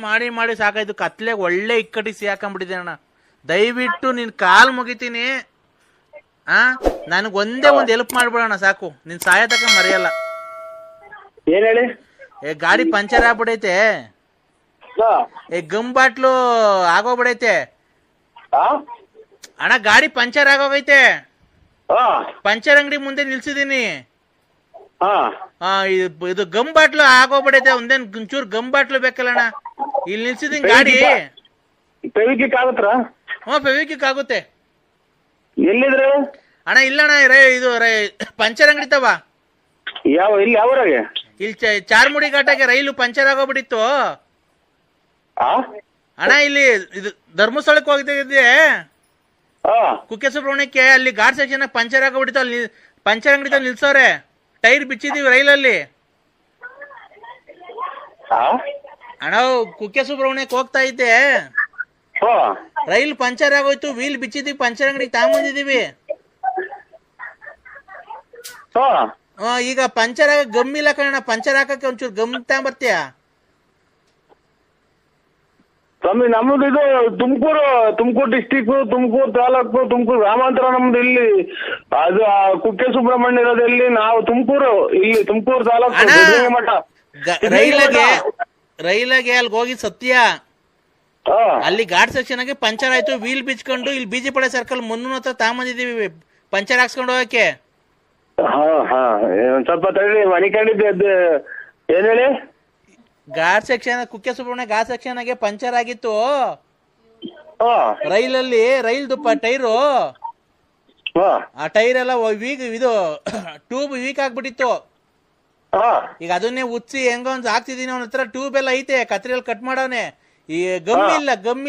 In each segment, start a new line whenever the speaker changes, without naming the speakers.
ಮಾಡಿ ಮಾಡಿ ಸಾಕಾಯ್ತು. ಕತ್ಲೆ ಒಳ್ಳೆ ಇಕ್ಕಟ್ಟಿ ಸಿಹಾಕೊಂಡ್ಬಿಟ್ಟಿದೆ ಅಣ್ಣ. ದಯವಿಟ್ಟು ನಿನ್ ಕಾಲ್ ಮುಗಿತೀನಿ. ನನಗ್ ಒಂದೇ ಒಂದ್ ಹೆಲ್ಪ್ ಮಾಡ್ಬಿಡೋಣ ಸಾಕು. ನಿನ್ ಸಹಾಯ ತಕ ಮರೆಯಲ್ಲ.
ಏನ್ ಹೇಳಿ?
ಗಾಡಿ ಪಂಚರ್ ಆಗ್ಬಿಡೈತೆ. ಗಮ್ ಬಾಟ್ಲು ಆಗೋಗ್ಬಿಡೈತೆ ಅಣ್ಣ. ಗಾಡಿ ಪಂಚರ್ ಆಗೋಗೈತೆ. ಪಂಚರ್ ಅಂಗಡಿ ಮುಂದೆ ನಿಲ್ಸಿದೀನಿ. ಇದು ಗಮ್ ಬಾಟ್ಲು ಆಗೋಗ್ಬಿಡೈತೆ. ಒಂದೇನ್ ಒಂಚೂರು ಗಮ್ ಬಾಟ್ಲು ಬೇಕಲ್ಲ ಅಣ್ಣ. ಇಲ್ಲಿ ನಿಲ್ಸಿದೀನಿ ಗಾಡಿ.
ಫೆವಿಕ್ವಿಕ್ ಆಗತ್ರ?
ಫೆವಿಕ್ವಿಕ್ ಆಗುತ್ತೆ.
ಎಲ್ಲಿದ್ರೆ
ಅಣ್ಣ? ಇಲ್ಲಣ್ಣ, ಇದು ಪಂಚರ್ ಅಂಗಡಿ ತವ.
ಇಲ್ಲಿ ಯಾವ್ರಾಗೆ?
ಇಲ್ಲಿ ಚಾರ್ಮುಡಿ ಘಾಟಾಗೆ ರೈಲು ಪಂಚರ್ ಆಗೋಗ್ಬಿಟ್ಟಿತ್ತು ಅಣ್ಣ. ಇಲ್ಲಿ ಇದು ಧರ್ಮಸ್ಥಳಕ್ಕೆ ಹೋಗ್ತಿದ್ದೆ ಕುಕ್ಕೆ ಸುಬ್ರಹ್ಮಣ್ಯಕ್ಕೆ. ಅಲ್ಲಿ ಘಾಟ್ ಸೆಕ್ಷನ್ ಪಂಚರ್ ಆಗೋಗ್ಬಿಟ್ಟಿತ್ತು. ಅಲ್ಲಿ ಪಂಚರ್ ಅಂಗಡಿ ನಿಲ್ಸವ್ರೆ. ಟೈರ್ ಬಿಚ್ಚಿದೀವಿ ರೈಲಲ್ಲಿ ಅಣ್ಣ. ಕುಕ್ಕೆ ಸುಬ್ರಹ್ಮಣ್ಯಕ್ಕೆ ಹೋಗ್ತಾ ಇದ್ದೆ, ರೈಲ್ ಪಂಚರ್ ಆಗೋಯ್ತು. ವೀಲ್ ಬಿಚ್ಚಿದೀವಿ, ಪಂಚರ್ ಅಂಗಡಿ ತಗೊಂಬಂದಿದೀವಿ. ಈಗ ಪಂಚರ್ ಆಗ ಗಮ್ ಇಲ್ಲ ಕಣ. ಪಂಚರ್ ಹಾಕಕ್ಕೆ ಒಂಚೂರು ಗಮ್ ತಗೊಂಬರ್ತೀಯ?
ಸ್ವಾಮಿ, ನಮ್ದು ಇದು ತುಮಕೂರು ಡಿಸ್ಟಿಕ್, ತುಮಕೂರು ತಾಲೂಕು, ತುಮಕೂರು ಗ್ರಾಮಾಂತರ ನಮ್ದು. ಇಲ್ಲಿ ಅದು ಕುಕ್ಕೆ ಸುಬ್ರಹ್ಮಣ್ಯ ಇರೋದಲ್ಲಿ. ನಾವು ತುಮಕೂರು, ಇಲ್ಲಿ ತುಮಕೂರು ತಾಲೂಕು ಮಠ.
ರೈಲಾಗೆ ಅಲ್ಲಿ ಹೋಗಿ ಸತ್ಯ. ಅಲ್ಲಿ ಘಾಟ್ ಸೆಕ್ಷನ್ ಆಗಿ ಪಂಚರ್ ಆಯ್ತು. ವೀಲ್ ಬಿಚ್ಕೊಂಡು ಇಲ್ಲಿ ಬಿಜಿಪಡೆ ಸರ್ಕಲ್ ಮುನ್ನೂರ ಹತ್ರ ತಗೊಂಬಂದಿದೀವಿ ಪಂಚರ್ ಹಾಕ್ಸ್ಕೊಂಡು ಹೋಗಕ್ಕೆ.
ಸ್ವಲ್ಪ ತಡಿ, ಮನೆ ಕಂಡಿದ್ದೆ. ಏನ್ ಹೇಳಿ?
ಘಾಟ್ ಸೆಕ್ಷನ್, ಕುಕ್ಕೆ ಸುಬ್ರಹ್ಮಣ್ಯ ಘಾಟ್ ಸೆಕ್ಷನ್ ಆಗಿ ಪಂಚರ್ ಆಗಿತ್ತು ರೈಲಲ್ಲಿ. ರೈಲ್ದು ಟೈರು, ಆ ಟೈರ್ ಎಲ್ಲ ಇದು ಟ್ಯೂಬ್ ವೀಕ್ ಆಗ್ಬಿಟ್ಟಿತ್ತು. ಈಗ ಅದನ್ನೇ ಉಚ್ಚಿ ಹೆಂಗ ಒಂದ್ ಹಾಕ್ತಿದೀನಿ. ಅವನ ಹತ್ರ ಟ್ಯೂಬ್ ಎಲ್ಲ ಐತೆ, ಕತ್ರಿಯಲ್ಲಿ ಕಟ್ ಮಾಡೋನೆ. ಈ ಗಮ್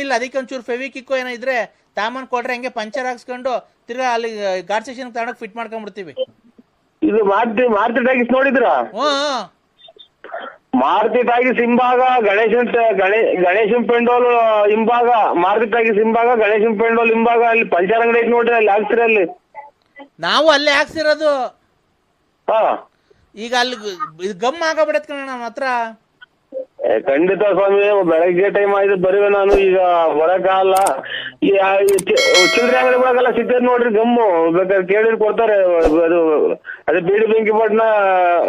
ಇಲ್ಲ. ಅದಕ್ಕೆ ಒಂಚೂರು ಫೆವಿಕ್ವಿಕ್ ಏನೋ ಇದ್ರೆ ತಾಮನ್ ಕೊಟ್ರೆ ಹಂಗೆ ಪಂಚರ್ ಹಾಕ್ಸ್ಕೊಂಡು ತಿರ್ಗಾ ಅಲ್ಲಿ ಘಾಟ್ ಸೆಕ್ಷನ್ ತಗೊಂಡೋಗಿ ಫಿಟ್ ಮಾಡ್ಕೊಂಡ್ಬಿಡ್ತೀವಿ.
ಇದು ಮಾರುತಿ ಟಾಕೀಸ್ ನೋಡಿದ್ರ? ಮಾರುತಿ ಟಾಕೀಸ್ ಹಿಂಭಾಗ ಗಣೇಶನ್ ಪೆಂಡೋಲ್ ಹಿಂಭಾಗ. ಮಾರುತಿ ಟಾಕೀಸ್ ಹಿಂಭಾಗ, ಗಣೇಶನ್ ಪೆಂಡೋಲ್ ಹಿಂಭಾಗ. ಅಲ್ಲಿ ಪಂಚರ್ ಅಂಗಡಿ ಐತಿ ನೋಡ್ರಿ, ಅಲ್ಲಿ ಹಾಕ್ತಿರ. ಅಲ್ಲಿ
ನಾವು ಅಲ್ಲೇ ಹಾಕ್ಸಿರೋದು. ಈಗ ಅಲ್ಲಿ ಗಮ್ ಆಗಬಿಡತ್ ಕಣ ನಮ್ಮ ಹತ್ರ.
ಖಂಡಿತ ಸ್ವಾಮಿ, ಬೆಳಗ್ಗೆ ಟೈಮ್ ಆಯ್ತು ಬರುವೆ. ನಾನು ಈಗ ಬರಕಾಗಲ್ಲ. ಚಿಲ್ಲರೆ ಅಂಗಡಿ ಬರಕಲ್ಲ, ಸಿಗ್ತದೆ ನೋಡ್ರಿ ಗಮ್ಮು. ಬೇಕಾದ್ರೆ ಕೇಳಿದ್ರೆ ಕೊಡ್ತಾರೆ. ಅದು ಅದೇ ಬೀಡಿ ಬೆಂಕಿ ಪಟ್ನ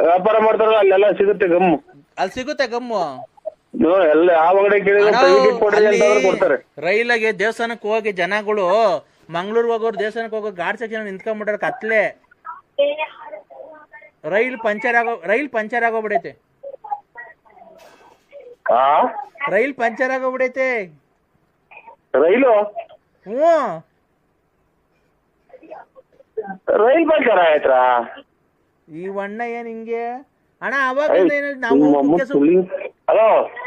ವ್ಯಾಪಾರ ಮಾಡ್ತಾರಲ್ಲ, ಅಲ್ಲೆಲ್ಲ ಸಿಗುತ್ತೆ ಗಮ್ಮು.
ಅಲ್ಲಿ ಸಿಗುತ್ತೆ ಗಮ್ಮು
ಎಲ್ಲ. ಯಾವ ಅಂಗಡಿ ಕೇಳಿದ್ರೆ ಕೊಡ್ತಾರೆ.
ರೈಲಾಗೆ ದೇವಸ್ಥಾನಕ್ಕೆ ಹೋಗಿ ಜನಗಳು ಮಂಗ್ಳೂರ್ ಹೋಗೋರು ದೇವಸ್ಥಾನಕ್ಕೆ ಹೋಗೋ ಘಾಟ್ ಸೆಕ್ಷನ್ ನಿಂತ್ಕೊಂಡ್ಬಿಟ್ರೆ ಕತ್ಲೆ. ರೈಲ್ ಪಂಚರ್ ಆಗೋಗ್ಬಿಡೈತೆ. ರೈಲ್ ಪಂಚರ್ ಆಗೋಗ್ಬಿಡೈತೆ.
ರೈಲು ರೈಲ್ ಪಂಚರ್ ಆಯ್ತಾ?
ಈ ವಣ್ಣ ಏನ್ ಹಿಂಗೆ ಅಣ್ಣ? ಅವಾಗ ನಾವು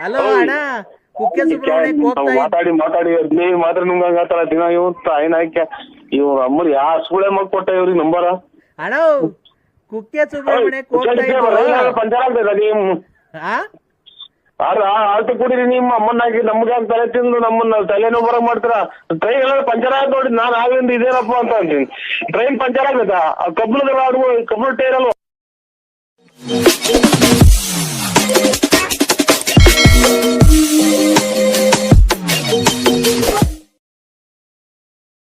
ಹಲೋ ಅಣ್ಣ, ಕುಕ್ಕೆ ಸುಬ್ರಹ್ಮಣ್ಯಕ್ಕೆ ಹೋಗ್ತಾ
ಮಾತಾಡಿ ನೀವು ಮಾತ್ರ ನುಂಗಾಗತ್ತಾರ ದಿನ. ಇವ್ರ ಅಮ್ಮರು ಯಾವ ಸುಳೆ ಮಗ್ ಕೊಟ್ಟ ಇವ್ರಿಗೆ ನಂಬರ?
ಅಣ್ಣ, ಕುಕ್ಕೆ ಸುಬ್ರಹ್ಮಣ್ಯಕ್ಕೆ ಹೋಗ್ತಾ
ಪಂಚರ್ ಆಗ್ತದೆ. ಆಳ್ತು ಕುಡೀರಿ ನಿಮ್ಮ ಅಮ್ಮನಾಗಿ. ನಮ್ಗೆ ತಲೆ ತಿಂದು ನಮ್ಮನ್ನ ತಲೆನೋವು ಬರಕ್ ಮಾಡ್ತಾರ. ಟ್ರೈನ್ ಎಲ್ಲ ಪಂಚರ್ ಆಗ ನೋಡಿ. ನಾನು ಆಗಿಂದ ಇದೇನಪ್ಪ ಅಂತ ಅಂತೀನಿ. ಟ್ರೈನ್ ಪಂಚರ್ ಆಗತ್ತಾ? ಕಬ್ಬಣದ ಕಬ್ಬಣ ಟೈರ್ ಅಲ್ವಾ?